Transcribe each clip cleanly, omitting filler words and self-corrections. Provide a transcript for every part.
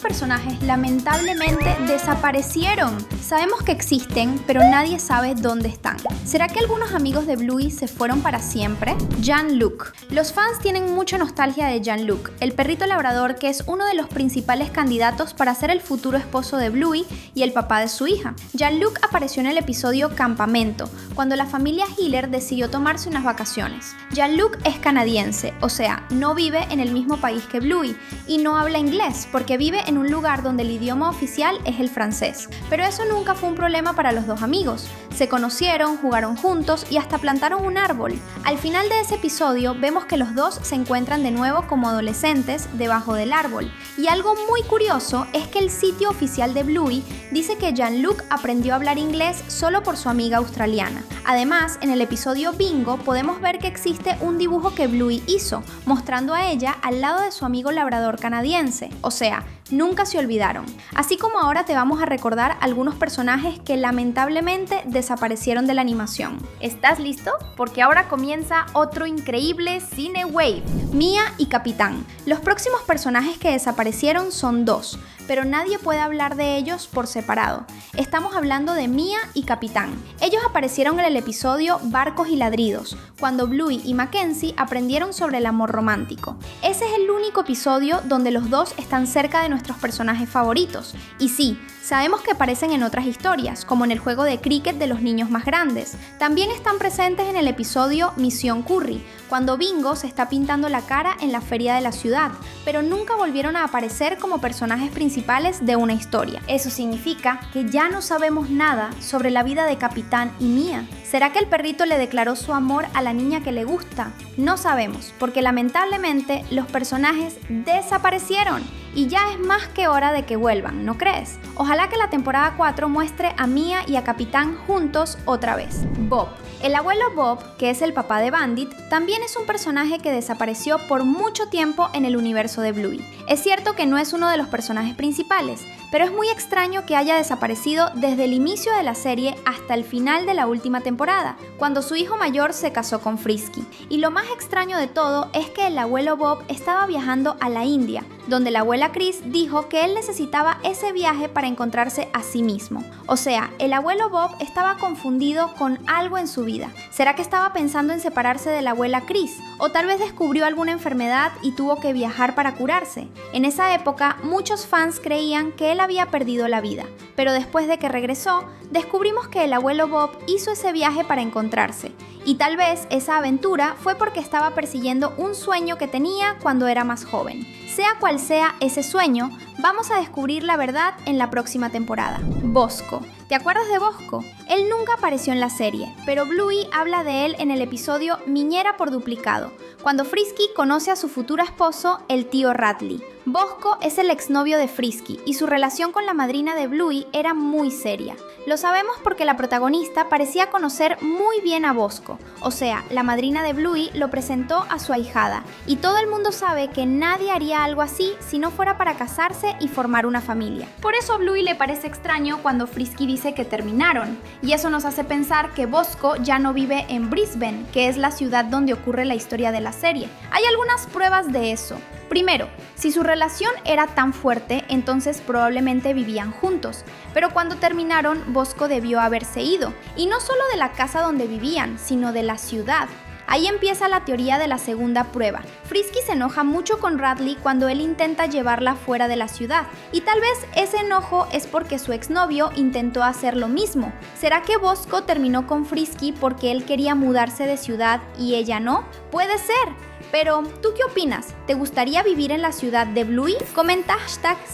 personajes lamentablemente desaparecieron. Sabemos que existen, pero nadie sabe dónde están. ¿Será que algunos amigos de Bluey se fueron para siempre? Jean-Luc. Los fans tienen mucha nostalgia de Jean-Luc, el perrito labrador que es uno de los principales candidatos para ser el futuro esposo de Bluey y el papá de su hija. Jean-Luc apareció en el episodio Campamento, cuando la familia Hiller decidió tomarse unas vacaciones. Jean-Luc es canadiense, o sea, no vive en el mismo país que Bluey, y no habla inglés porque vive en un lugar donde el idioma oficial es el francés. Pero eso nunca fue un problema para los dos amigos. Se conocieron, jugaron juntos y hasta plantaron un árbol. Al final de ese episodio vemos que los dos se encuentran de nuevo como adolescentes debajo del árbol. Y algo muy curioso es que el sitio oficial de Bluey dice que Jean-Luc aprendió a hablar inglés solo por su amiga australiana. Además, en el episodio Bingo podemos ver que existe un dibujo que Bluey hizo, mostrando a ella al lado de su amigo labrador canadiense. O sea, nunca se olvidaron. Así como ahora te vamos a recordar algunos personajes que lamentablemente desaparecieron de la animación. ¿Estás listo? Porque ahora comienza otro increíble Cine Wave. Mia y Capitán. Los próximos personajes que desaparecieron son dos, pero nadie puede hablar de ellos por separado. Estamos hablando de Mia y Capitán. Ellos aparecieron en el episodio Barcos y Ladridos, cuando Bluey y Mackenzie aprendieron sobre el amor romántico. Ese es el único episodio donde los dos están cerca de nuestros personajes favoritos. Y sí, sabemos que aparecen en otras historias, como en el juego de cricket de los niños más grandes. También están presentes en el episodio Misión Curry, cuando Bingo se está pintando la cara en la feria de la ciudad, pero nunca volvieron a aparecer como personajes principales de una historia. Eso significa que ya no sabemos nada sobre la vida de Capitán y Mia. ¿Será que el perrito le declaró su amor a la niña que le gusta? No sabemos, porque lamentablemente los personajes desaparecieron. Y ya es más que hora de que vuelvan, ¿no crees? Ojalá que la temporada 4 muestre a Mia y a Capitán juntos otra vez. Bob. El abuelo Bob, que es el papá de Bandit, también es un personaje que desapareció por mucho tiempo en el universo de Bluey. Es cierto que no es uno de los personajes principales, pero es muy extraño que haya desaparecido desde el inicio de la serie hasta el final de la última temporada, cuando su hijo mayor se casó con Frisky. Y lo más extraño de todo es que el abuelo Bob estaba viajando a la India, donde la abuela Chris dijo que él necesitaba ese viaje para encontrarse a sí mismo. O sea, el abuelo Bob estaba confundido con algo en su vida. ¿Será que estaba pensando en separarse de la abuela Chris? ¿O tal vez descubrió alguna enfermedad y tuvo que viajar para curarse? En esa época, muchos fans creían que él había perdido la vida, pero después de que regresó, descubrimos que el abuelo Bob hizo ese viaje para encontrarse. Y tal vez esa aventura fue porque estaba persiguiendo un sueño que tenía cuando era más joven. Sea cual sea ese sueño, vamos a descubrir la verdad en la próxima temporada. Bosco. ¿Te acuerdas de Bosco? Él nunca apareció en la serie, pero Bluey habla de él en el episodio Niñera por duplicado, cuando Frisky conoce a su futuro esposo, el tío Radley. Bosco es el exnovio de Frisky y su relación con la madrina de Bluey era muy seria. Lo sabemos porque la protagonista parecía conocer muy bien a Bosco, o sea, la madrina de Bluey lo presentó a su ahijada, y todo el mundo sabe que nadie haría algo así si no fuera para casarse y formar una familia. Por eso a Bluey le parece extraño cuando Frisky dice que terminaron, y eso nos hace pensar que Bosco ya no vive en Brisbane, que es la ciudad donde ocurre la historia de la serie. Hay algunas pruebas de eso. Primero, si su relación era tan fuerte, entonces probablemente vivían juntos, pero cuando terminaron, Bosco debió haberse ido, y no solo de la casa donde vivían, sino de la ciudad. Ahí empieza la teoría de la segunda prueba. Frisky se enoja mucho con Radley cuando él intenta llevarla fuera de la ciudad, y tal vez ese enojo es porque su exnovio intentó hacer lo mismo. ¿Será que Bosco terminó con Frisky porque él quería mudarse de ciudad y ella no? Puede ser. Pero, ¿tú qué opinas? ¿Te gustaría vivir en la ciudad de Bluey? Comenta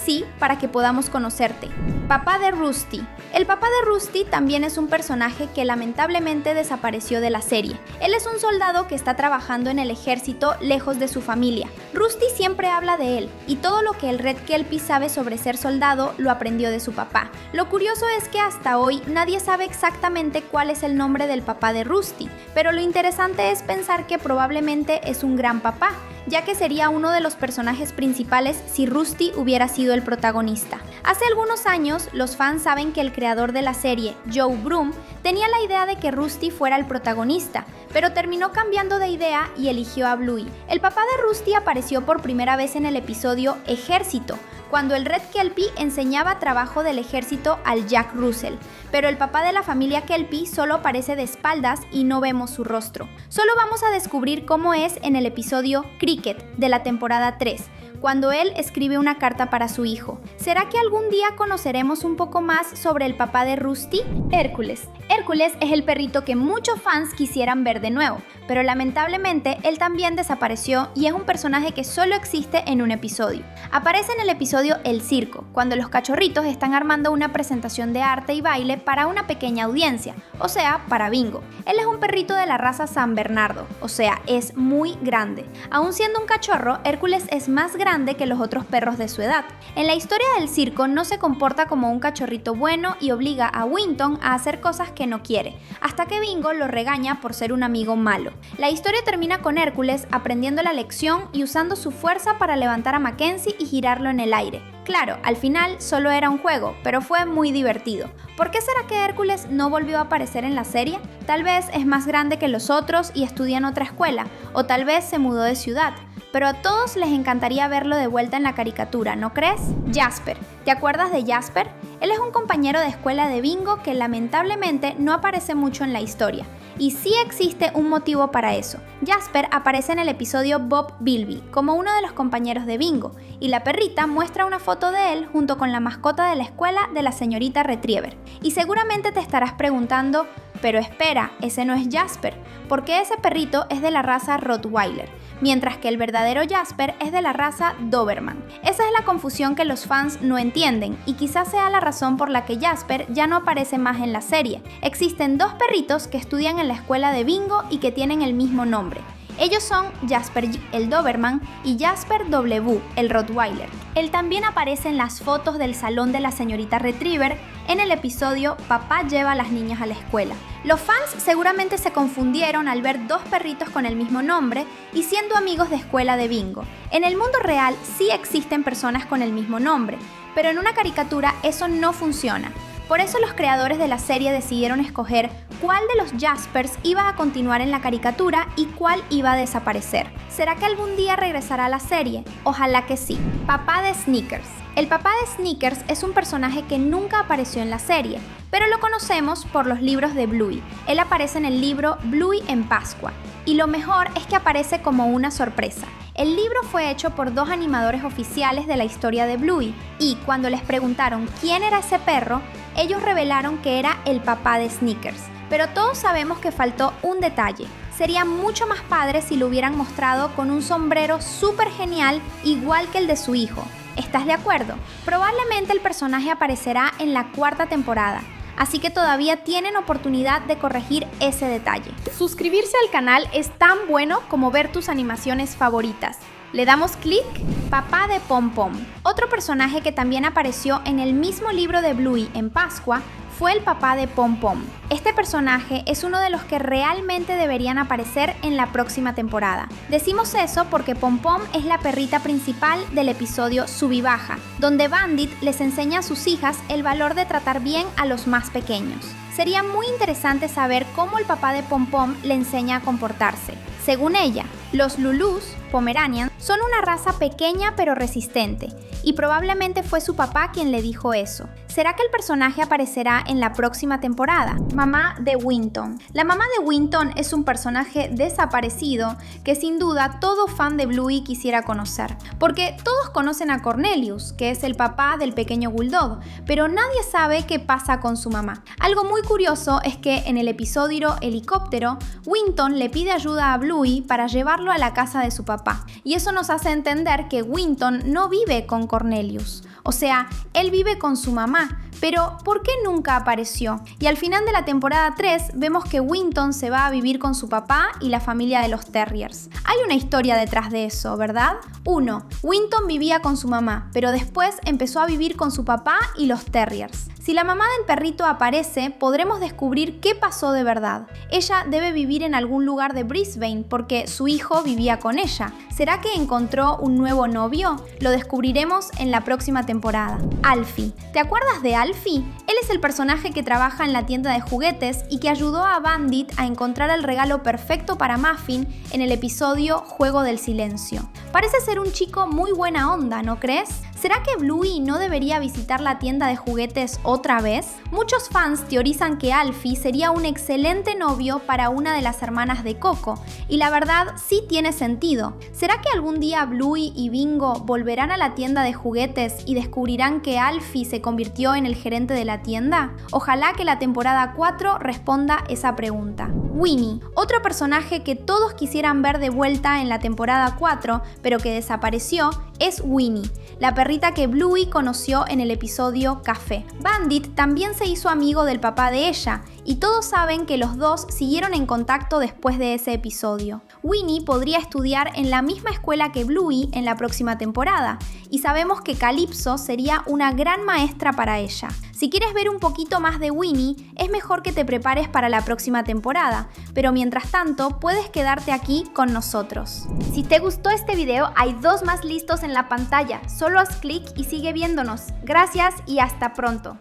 #sí para que podamos conocerte. Papá de Rusty. El papá de Rusty también es un personaje que lamentablemente desapareció de la serie. Él es un soldado que está trabajando en el ejército lejos de su familia. Rusty siempre habla de él, y todo lo que el Red Kelpie sabe sobre ser soldado lo aprendió de su papá. Lo curioso es que hasta hoy nadie sabe exactamente cuál es el nombre del papá de Rusty, pero lo interesante es pensar que probablemente es un gran papá, ya que sería uno de los personajes principales si Rusty hubiera sido el protagonista. Hace algunos años, los fans saben que el creador de la serie, Joe Broom, tenía la idea de que Rusty fuera el protagonista, pero terminó cambiando de idea y eligió a Bluey. El papá de Rusty apareció por primera vez en el episodio Ejército, cuando el Red Kelpie enseñaba trabajo del ejército al Jack Russell, pero el papá de la familia Kelpie solo aparece de espaldas y no vemos su rostro. Solo vamos a descubrir cómo es en el episodio Cricket de la temporada 3, cuando él escribe una carta para su hijo. ¿Será que algún día conoceremos un poco más sobre el papá de Rusty? Hércules. Hércules es el perrito que muchos fans quisieran ver de nuevo, pero lamentablemente él también desapareció y es un personaje que solo existe en un episodio. Aparece en el episodio El Circo, cuando los cachorritos están armando una presentación de arte y baile para una pequeña audiencia, o sea, para Bingo. Él es un perrito de la raza San Bernardo, o sea, es muy grande. Aún siendo un cachorro, Hércules es más grande que los otros perros de su edad. En la historia del circo no se comporta como un cachorrito bueno y obliga a Winton a hacer cosas que no quiere, hasta que Bingo lo regaña por ser un amigo malo. La historia termina con Hércules aprendiendo la lección y usando su fuerza para levantar a Mackenzie y girarlo en el aire. Claro, al final solo era un juego, pero fue muy divertido. ¿Por qué será que Hércules no volvió a aparecer en la serie? Tal vez es más grande que los otros y estudia en otra escuela, o tal vez se mudó de ciudad. Pero a todos les encantaría verlo de vuelta en la caricatura, ¿no crees? Jasper. ¿Te acuerdas de Jasper? Él es un compañero de escuela de Bingo que lamentablemente no aparece mucho en la historia. Y sí existe un motivo para eso. Jasper aparece en el episodio Bob Bilby como uno de los compañeros de Bingo, y la perrita muestra una foto de él junto con la mascota de la escuela de la señorita Retriever. Y seguramente te estarás preguntando, pero espera, ese no es Jasper, porque ese perrito es de la raza Rottweiler, mientras que el verdadero Jasper es de la raza Doberman. Esa es la confusión que los fans no entienden, y quizás sea la razón por la que Jasper ya no aparece más en la serie. Existen dos perritos que estudian en la escuela de Bingo y que tienen el mismo nombre. Ellos son Jasper el Doberman y Jasper W, el Rottweiler. Él también aparece en las fotos del salón de la señorita Retriever en el episodio Papá lleva a las niñas a la escuela. Los fans seguramente se confundieron al ver dos perritos con el mismo nombre y siendo amigos de escuela de Bingo. En el mundo real sí existen personas con el mismo nombre, pero en una caricatura eso no funciona. Por eso los creadores de la serie decidieron escoger cuál de los Jaspers iba a continuar en la caricatura y cuál iba a desaparecer. ¿Será que algún día regresará a la serie? Ojalá que sí. Papá de Snickers. El papá de Snickers es un personaje que nunca apareció en la serie, pero lo conocemos por los libros de Bluey. Él aparece en el libro Bluey en Pascua, y lo mejor es que aparece como una sorpresa. El libro fue hecho por dos animadores oficiales de la historia de Bluey, y cuando les preguntaron quién era ese perro, ellos revelaron que era el papá de Snickers. Pero todos sabemos que faltó un detalle. Sería mucho más padre si lo hubieran mostrado con un sombrero súper genial, igual que el de su hijo. ¿Estás de acuerdo? Probablemente el personaje aparecerá en la 4ª temporada, así que todavía tienen oportunidad de corregir ese detalle. Suscribirse al canal es tan bueno como ver tus animaciones favoritas. ¿Le damos clic? Papá de Pom Pom. Otro personaje que también apareció en el mismo libro de Bluey en Pascua fue el papá de Pom Pom. Este personaje es uno de los que realmente deberían aparecer en la próxima temporada. Decimos eso porque Pom Pom es la perrita principal del episodio Sub y Baja, donde Bandit les enseña a sus hijas el valor de tratar bien a los más pequeños. Sería muy interesante saber cómo el papá de Pom Pom le enseña a comportarse. Según ella, los Lulus, Pomeranian, son una raza pequeña pero resistente, y probablemente fue su papá quien le dijo eso. ¿Será que el personaje aparecerá en la próxima temporada? Mamá de Winton. La mamá de Winton es un personaje desaparecido que sin duda todo fan de Bluey quisiera conocer, porque todos conocen a Cornelius, que es el papá del pequeño Bulldog, pero nadie sabe qué pasa con su mamá. Algo muy curioso es que en el episodio Helicóptero, Winton le pide ayuda a Bluey para llevarlo a la casa de su papá, y eso nos hace entender que Winton no vive con Cornelius. O sea, él vive con su mamá, pero ¿por qué nunca apareció? Y al final de la temporada 3 vemos que Winton se va a vivir con su papá y la familia de los Terriers. Hay una historia detrás de eso, ¿verdad? 1. Winton vivía con su mamá, pero después empezó a vivir con su papá y los Terriers. Si la mamá del perrito aparece, podremos descubrir qué pasó de verdad. Ella debe vivir en algún lugar de Brisbane porque su hijo vivía con ella. ¿Será que encontró un nuevo novio? Lo descubriremos en la próxima temporada. temporada. Alfie. ¿Te acuerdas de Alfie? Él es el personaje que trabaja en la tienda de juguetes y que ayudó a Bandit a encontrar el regalo perfecto para Muffin en el episodio Juego del Silencio. Parece ser un chico muy buena onda, ¿no crees? ¿Será que Bluey no debería visitar la tienda de juguetes otra vez? Muchos fans teorizan que Alfie sería un excelente novio para una de las hermanas de Coco, y la verdad sí tiene sentido. ¿Será que algún día Bluey y Bingo volverán a la tienda de juguetes y descubrirán que Alfie se convirtió en el gerente de la tienda? Ojalá que la temporada 4 responda esa pregunta. Winnie, otro personaje que todos quisieran ver de vuelta en la temporada 4, pero que desapareció, es Winnie, la perrita que Bluey conoció en el episodio Café. Bandit también se hizo amigo del papá de ella, y todos saben que los dos siguieron en contacto después de ese episodio. Winnie podría estudiar en la misma escuela que Bluey en la próxima temporada, y sabemos que Calypso sería una gran maestra para ella. Si quieres ver un poquito más de Winnie, es mejor que te prepares para la próxima temporada, pero mientras tanto puedes quedarte aquí con nosotros. Si te gustó este video, hay 2 más listos en la pantalla. Solo haz clic y sigue viéndonos. Gracias y hasta pronto.